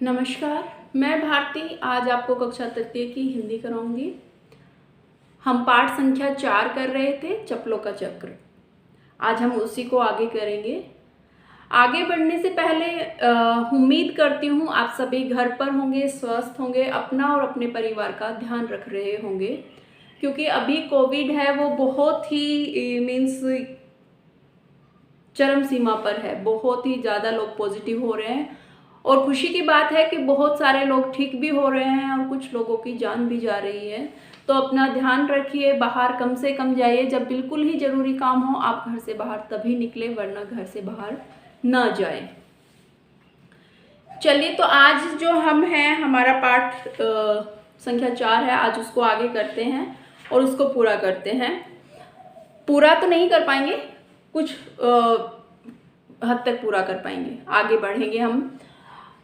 नमस्कार, मैं भारती आज आपको कक्षा तृतीय की हिंदी कराऊंगी। हम पाठ संख्या 4 कर रहे थे, चप्पलों का चक्र। आज हम उसी को आगे करेंगे। आगे बढ़ने से पहले उम्मीद करती हूँ आप सभी घर पर होंगे, स्वस्थ होंगे, अपना और अपने परिवार का ध्यान रख रहे होंगे, क्योंकि अभी कोविड है वो बहुत ही मीन्स चरम सीमा पर है। बहुत ही ज़्यादा लोग पॉजिटिव हो रहे हैं और खुशी की बात है कि बहुत सारे लोग ठीक भी हो रहे हैं और कुछ लोगों की जान भी जा रही है। तो अपना ध्यान रखिए, बाहर कम से कम जाइए। जब बिल्कुल ही ज़रूरी काम हो आप घर से बाहर तभी निकले, वरना घर से बाहर ना जाए। चलिए, तो आज जो हम हैं, हमारा पाठ संख्या 4 है। आज उसको आगे करते हैं और उसको पूरा करते हैं। पूरा तो नहीं कर पाएंगे, कुछ हद तक पूरा कर पाएंगे। आगे बढ़ेंगे हम।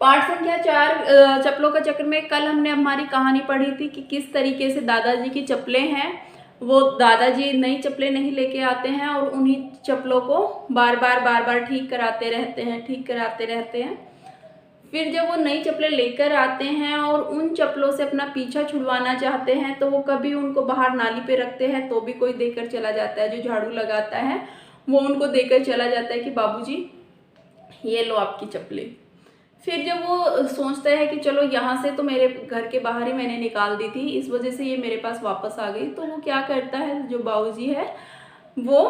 पाठ संख्या 4 चप्पलों का चक्र में कल हमने हमारी कहानी पढ़ी थी कि किस तरीके से दादाजी की चप्पलें हैं, वो दादाजी नई चप्पलें नहीं लेके आते हैं और उन्हीं चप्पलों को बार बार ठीक कराते रहते हैं। फिर जब वो नई चप्पलें लेकर आते हैं और उन चप्पलों से अपना पीछा छुड़वाना चाहते हैं, तो वो कभी उनको बाहर नाली पे रखते हैं तो भी कोई देकर चला जाता है। जो झाड़ू लगाता है वो उनको देकर चला जाता है कि बाबूजी ये लो आपकी चप्पलें। फिर जब वो सोचता है कि चलो यहाँ से तो मेरे घर के बाहर ही मैंने निकाल दी थी, इस वजह से ये मेरे पास वापस आ गई, तो वो क्या करता है, जो बाबूजी है वो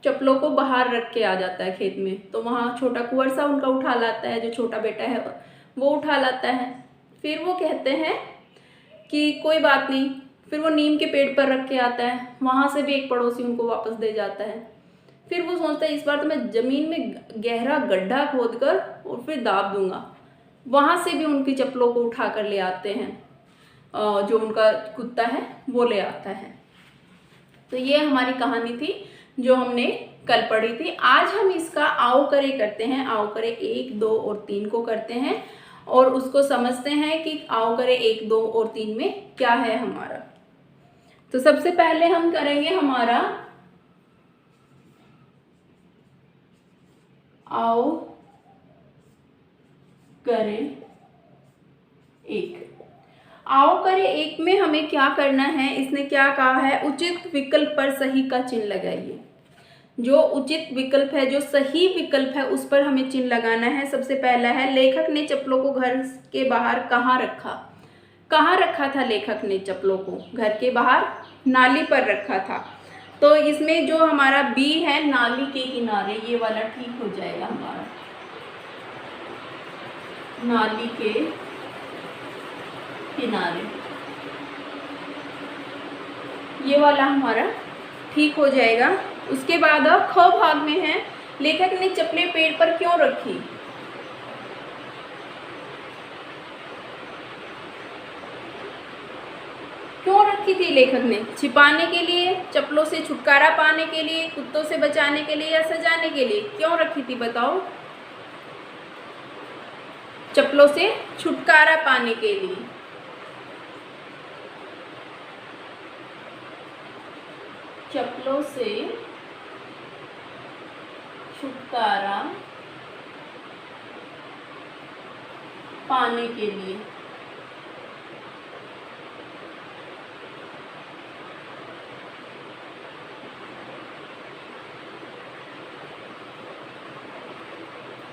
चप्पलों को बाहर रख के आ जाता है खेत में। तो वहाँ छोटा कुंवर सा उनका उठा लाता है, जो छोटा बेटा है वो उठा लाता है। फिर वो कहते हैं कि कोई बात नहीं। फिर वो नीम के पेड़ पर रख के आता है, वहाँ से भी एक पड़ोसी उनको वापस दे जाता है। फिर वो सोचता है इस बार तो मैं ज़मीन में गहरा गड्ढा खोदकर और फिर दाब दूंगा। वहाँ से भी उनकी चप्पलों को उठा कर ले आते हैं, जो उनका कुत्ता है वो ले आता है। तो ये हमारी कहानी थी जो हमने कल पढ़ी थी। आज हम इसका आओ करे करते हैं। आओ करे 1, 2 और 3 को करते हैं और उसको समझते हैं कि आओ करे 1, 2 और 3 में क्या है हमारा। तो सबसे पहले हम करेंगे हमारा आओ करें 1। आओ करें 1 में हमें क्या करना है, इसने क्या कहा है, उचित विकल्प पर सही का चिन्ह लगाइए। जो उचित विकल्प है, जो सही विकल्प है, उस पर हमें चिन्ह लगाना है। सबसे पहला है, लेखक ने चप्पलों को घर के बाहर कहाँ रखा। कहाँ रखा था लेखक ने चप्पलों को? घर के बाहर नाली पर रखा था। तो इसमें जो हमारा बी है, नाली के किनारे, ये वाला ठीक हो जाएगा हमारा। नाली के किनारे, ये वाला हमारा ठीक हो जाएगा। उसके बाद अब ख भाग में है, लेखक ने चप्पलें पेड़ पर क्यों रखी। क्यों रखी थी लेखक ने? छिपाने के लिए, चप्पलों से छुटकारा पाने के लिए, कुत्तों से बचाने के लिए या सजाने के लिए? क्यों रखी थी बताओ? चप्पलों से छुटकारा पाने के लिए। चप्पलों से छुटकारा पाने के लिए।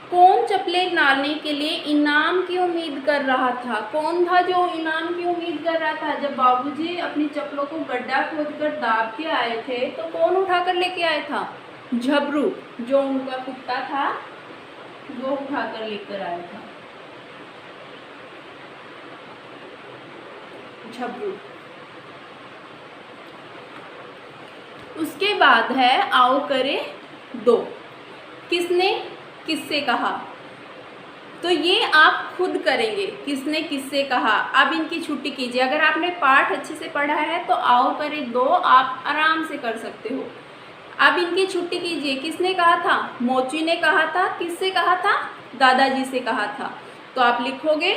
कौन चप्पलें लाने के लिए इनाम की उम्मीद कर रहा था? कौन था जो इनाम की उम्मीद कर रहा था? जब बाबूजी अपनी चप्पलों को गड्ढा खोदकर दाब के आए थे, तो कौन उठाकर लेके आया था? झबरू, जो उनका कुत्ता था, वो उठाकर लेकर आया था। झबरू। उसके बाद है आओ करे 2। किसने किससे कहा? तो ये आप खुद करेंगे, किसने किससे कहा। अब इनकी छुट्टी कीजिए। अगर आपने पाठ अच्छे से पढ़ा है तो आओ करे 2 आप आराम से कर सकते हो। अब इनकी छुट्टी कीजिए। किसने कहा था? मोची ने कहा था। किससे कहा था? दादाजी से कहा था। तो आप लिखोगे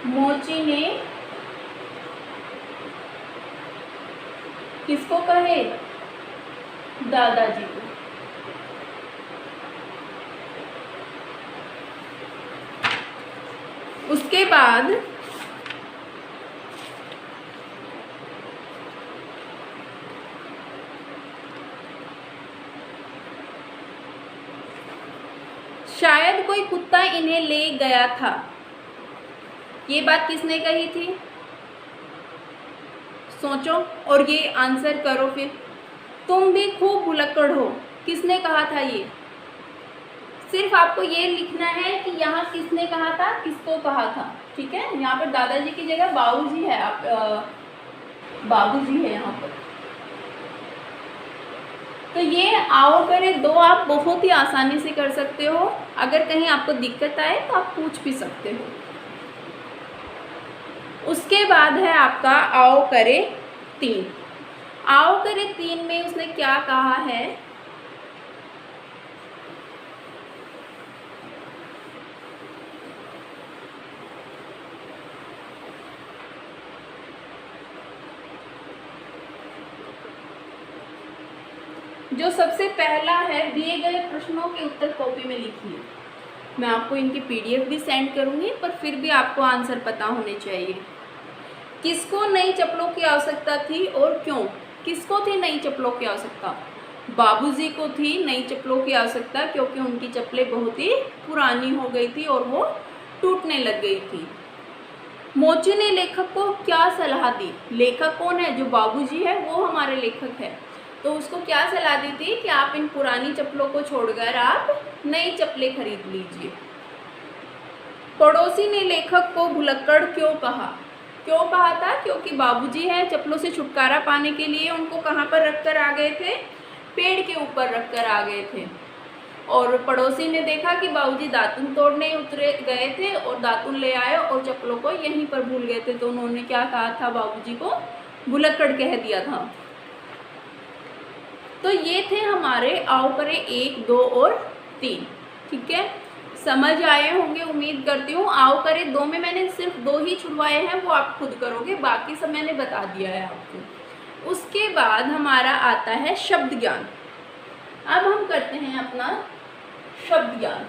मोची ने किसको कहे? दादाजी को। उसके बाद शायद कोई कुत्ता इन्हें ले गया था। ये बात किसने कही थी? सोचो और ये आंसर करो फिर। तुम भी खूब भुलक्कड़ हो, किसने कहा था ये? सिर्फ आपको ये लिखना है कि यहाँ किसने कहा था, किसको कहा था। ठीक है, यहाँ पर दादाजी की जगह बाबूजी है, आप बाबूजी है यहाँ पर। तो ये आओ करे दो आप बहुत ही आसानी से कर सकते हो। अगर कहीं आपको दिक्कत आए तो आप पूछ भी सकते हो। उसके बाद है आपका आओ करे 3। आओ करे 3 में उसने क्या कहा है? जो सबसे पहला है, दिए गए प्रश्नों के उत्तर कॉपी में लिखिए। मैं आपको इनकी PDF भी सेंड करूंगी, पर फिर भी आपको आंसर पता होने चाहिए। किसको नई चप्पलों की आवश्यकता थी और क्यों? किसको थी नई चप्पलों की आवश्यकता? बाबूजी को थी नई चप्पलों की आवश्यकता, क्योंकि उनकी चप्पलें बहुत ही पुरानी हो गई थी और वो टूटने लग गई थी। मोची ने लेखक को क्या सलाह दी? लेखक कौन है? जो बाबूजी है वो हमारे लेखक है। तो उसको क्या सलाह दी थी कि आप इन पुरानी चप्पलों को छोड़कर आप नई चप्पलें खरीद लीजिए। पड़ोसी ने लेखक को भुलक्कड़ क्यों कहा? क्यों कहा था? क्योंकि बाबूजी है, चप्पलों से छुटकारा पाने के लिए उनको कहाँ पर रखकर आ गए थे? पेड़ के ऊपर रखकर आ गए थे। और पड़ोसी ने देखा कि बाबूजी दातुन तोड़ने उतरे गए थे और दातुन ले आए और चप्पलों को यहीं पर भूल गए थे। तो उन्होंने क्या कहा था? बाबूजी को भुलक्कड़ कह दिया था। तो ये थे हमारे आओ करे 1, 2 और 3। ठीक है, समझ आए होंगे उम्मीद करती हूँ। आओ करे 2 में मैंने सिर्फ 2 ही छुड़वाए हैं, वो आप खुद करोगे, बाकी सब मैंने बता दिया है आपको। उसके बाद हमारा आता है शब्द ज्ञान। अब हम करते हैं अपना शब्द ज्ञान।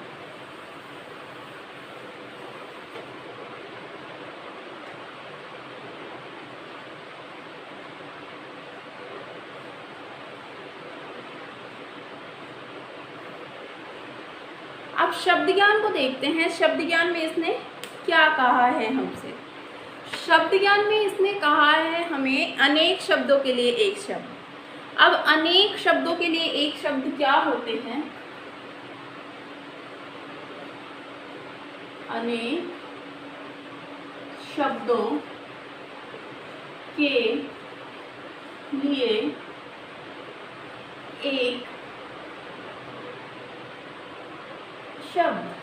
अब शब्द ज्ञान को देखते हैं। शब्द ज्ञान में इसने क्या कहा है हमसे? शब्द ज्ञान में इसने कहा है हमें अनेक शब्दों के लिए एक शब्द। अब अनेक शब्दों के लिए एक शब्द क्या होते हैं? अनेक शब्दों के लिए एक शब्द।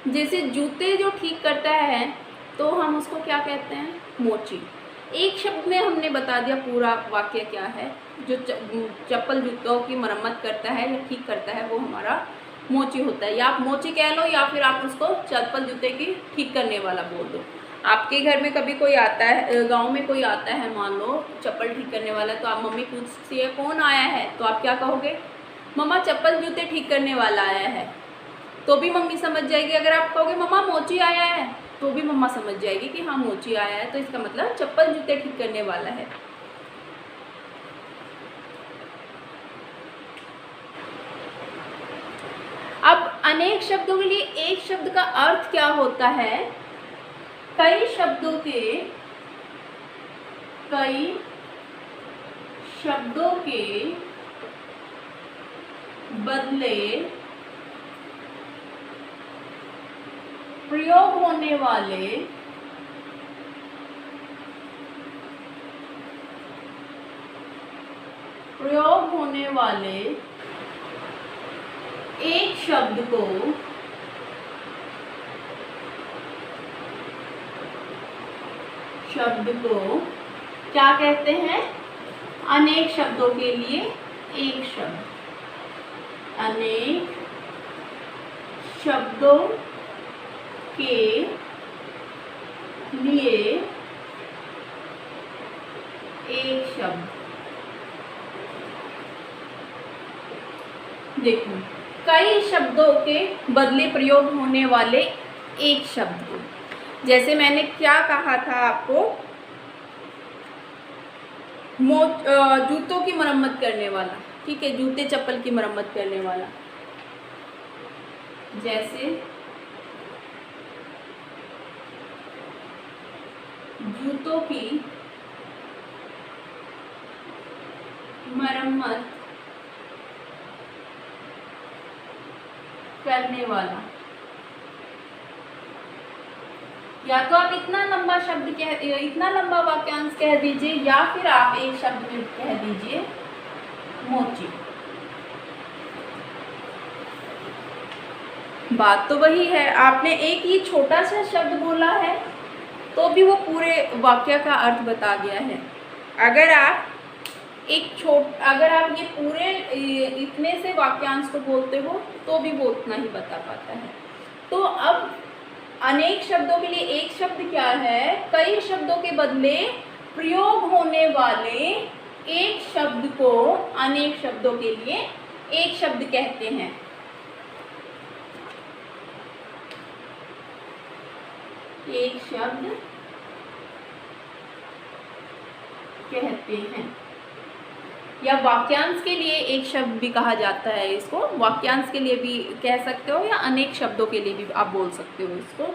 जैसे जूते जो ठीक करता है तो हम उसको क्या कहते हैं? मोची। एक शब्द में हमने बता दिया पूरा वाक्य क्या है। जो चप्पल जूतों की मरम्मत करता है या ठीक करता है वो हमारा मोची होता है। या आप मोची कह लो या फिर आप उसको चप्पल जूते की ठीक करने वाला बोल दो। आपके घर में कभी कोई आता है, गांव में कोई आता है, मान लो चप्पल ठीक करने वाला, तो आप मम्मी पूछती है कौन आया है, तो आप क्या कहोगे? मम्मा चप्पल जूते ठीक करने वाला आया है। तो भी मम्मी समझ जाएगी। अगर आप कहोगे मम्मा मोची आया है, तो भी मम्मा समझ जाएगी कि हाँ मोची आया है, तो इसका मतलब चप्पल जूते ठीक करने वाला है। अब अनेक शब्दों के लिए एक शब्द का अर्थ क्या होता है? कई शब्दों के बदले प्रयोग होने वाले एक शब्द को क्या कहते हैं? अनेक शब्दों के लिए एक शब्द। अनेक शब्दों के लिए एक शब्द। देखो, कई शब्दों के बदले प्रयोग होने वाले एक शब्द को, जैसे मैंने क्या कहा था आपको, जूतों की मरम्मत करने वाला, ठीक है, जूते चप्पल की मरम्मत करने वाला, जैसे जूतों की मरम्मत करने वाला। या तो आप इतना लंबा शब्द इतना लंबा वाक्यांश कह दीजिए, या फिर आप एक शब्द में कह दीजिए मोची। बात तो वही है, आपने एक ही छोटा सा शब्द बोला है तो भी वो पूरे वाक्य का अर्थ बता गया है। अगर आप अगर आप ये पूरे इतने से वाक्यांश को बोलते हो तो भी वो उतना ही बता पाता है। तो अब अनेक शब्दों के लिए एक शब्द क्या है? कई शब्दों के बदले प्रयोग होने वाले एक शब्द को अनेक शब्दों के लिए एक शब्द कहते हैं। एक शब्द कहते हैं, या वाक्यांश के लिए एक शब्द भी कहा जाता है इसको। वाक्यांश के लिए भी कह सकते हो या अनेक शब्दों के लिए भी आप बोल सकते हो इसको।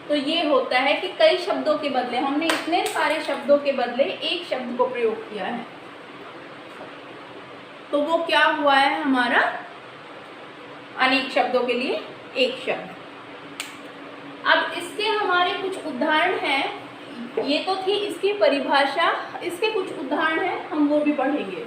तो ये होता है कि कई शब्दों के बदले, हमने इतने सारे शब्दों के बदले एक शब्द को प्रयोग किया है, तो वो क्या हुआ है हमारा? अनेक शब्दों के लिए एक शब्द। अब इसके हमारे कुछ उदाहरण हैं। ये तो थी इसकी परिभाषा, इसके कुछ उदाहरण हैं, हम वो भी पढ़ेंगे।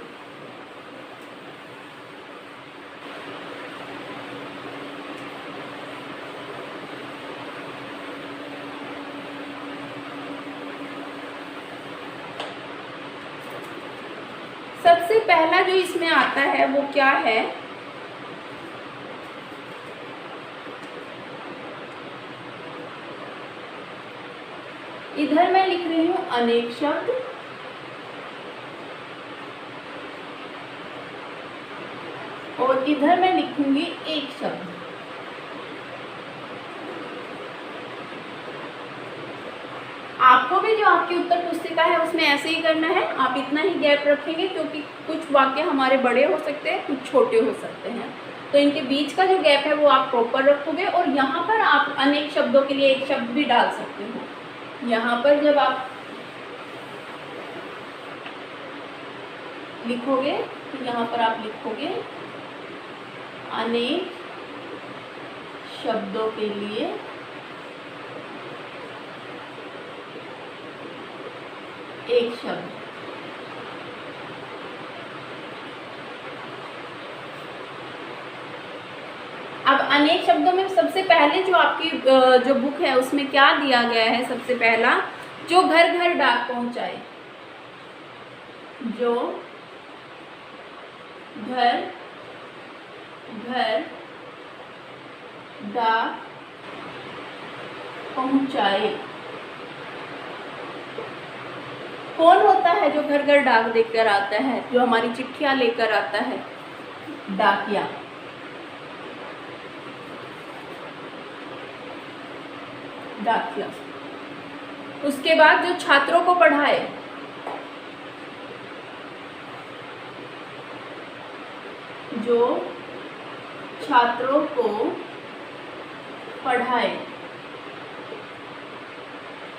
सबसे पहला जो इसमें आता है वो क्या है? इधर मैं लिख रही हूं अनेक शब्द, और इधर मैं लिखूंगी एक शब्द। आपको भी जो आपकी उत्तर पुस्तिका है उसमें ऐसे ही करना है। आप इतना ही गैप रखेंगे क्योंकि कुछ वाक्य हमारे बड़े हो सकते हैं, कुछ छोटे हो सकते हैं, तो इनके बीच का जो गैप है वो आप प्रॉपर रखोगे। और यहाँ पर आप अनेक शब्दों के लिए एक शब्द भी डाल सकते हो। यहाँ पर जब आप लिखोगे तो यहाँ पर आप लिखोगे अनेक शब्दों के लिए एक शब्द। अब अनेक शब्दों में सबसे पहले जो आपकी जो बुक है उसमें क्या दिया गया है? सबसे पहला, जो घर घर डाक पहुंचाए। जो घर घर डाक पहुंचाए। कौन होता है जो घर घर डाक देकर आता है, जो हमारी चिट्ठियां लेकर आता है? डाकिया। डाकिया। उसके बाद जो छात्रों को पढ़ाए, जो छात्रों को पढ़ाए।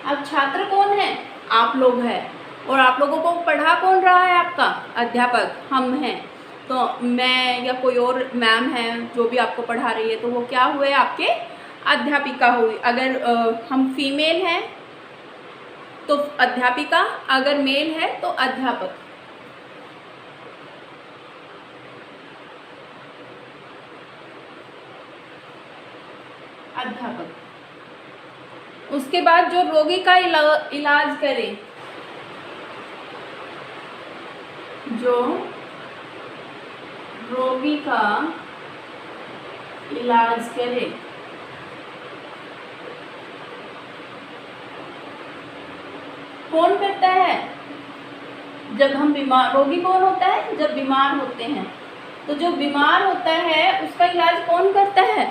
अब छात्र कौन है? आप लोग हैं। और आप लोगों को पढ़ा कौन रहा है? आपका अध्यापक, हम हैं। तो मैं या कोई और मैम है जो भी आपको पढ़ा रही है, तो वो क्या हुए? आपके अध्यापिका हुई। अगर हम फीमेल हैं तो अध्यापिका, अगर मेल है तो अध्यापक। अध्यापक। उसके बाद जो रोगी का इलाज करे, जो रोगी का इलाज करे, कौन करता है? जब हम बीमार, रोगी कौन होता है? जब बीमार होते हैं। तो जो बीमार होता है उसका इलाज कौन करता है?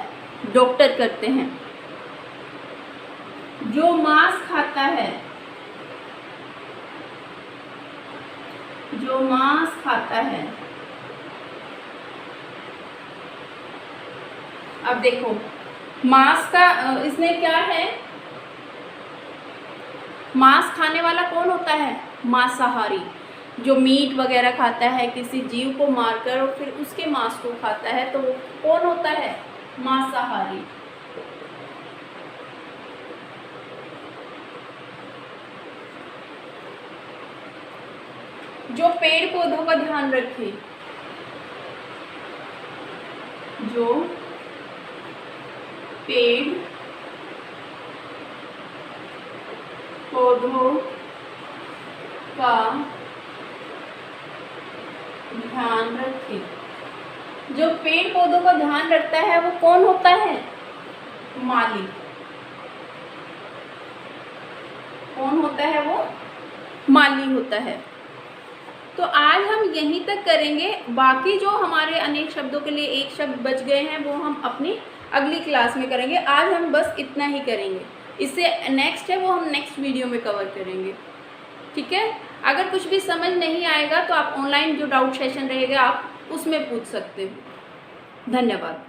डॉक्टर करते हैं। जो मांस खाता है, जो मांस खाता है, अब देखो मांस का इसमें क्या है, मांस खाने वाला कौन होता है? मांसाहारी। जो मीट वगैरह खाता है, किसी जीव को मारकर और फिर उसके मांस को खाता है, तो वो कौन होता है? मांसाहारी। जो पेड़ पौधों का ध्यान रखे, जो पेड़ पौधों का ध्यान रखे, जो पेड़ पौधों का ध्यान रखता है वो कौन होता है? माली। कौन होता है वो? माली होता है। तो आज हम यहीं तक करेंगे, बाकी जो हमारे अनेक शब्दों के लिए एक शब्द बच गए हैं वो हम अपनी अगली क्लास में करेंगे। आज हम बस इतना ही करेंगे, इससे नेक्स्ट है वो हम नेक्स्ट वीडियो में कवर करेंगे। ठीक है, अगर कुछ भी समझ नहीं आएगा तो आप ऑनलाइन जो डाउट सेशन रहेगा आप उसमें पूछ सकते हो। धन्यवाद।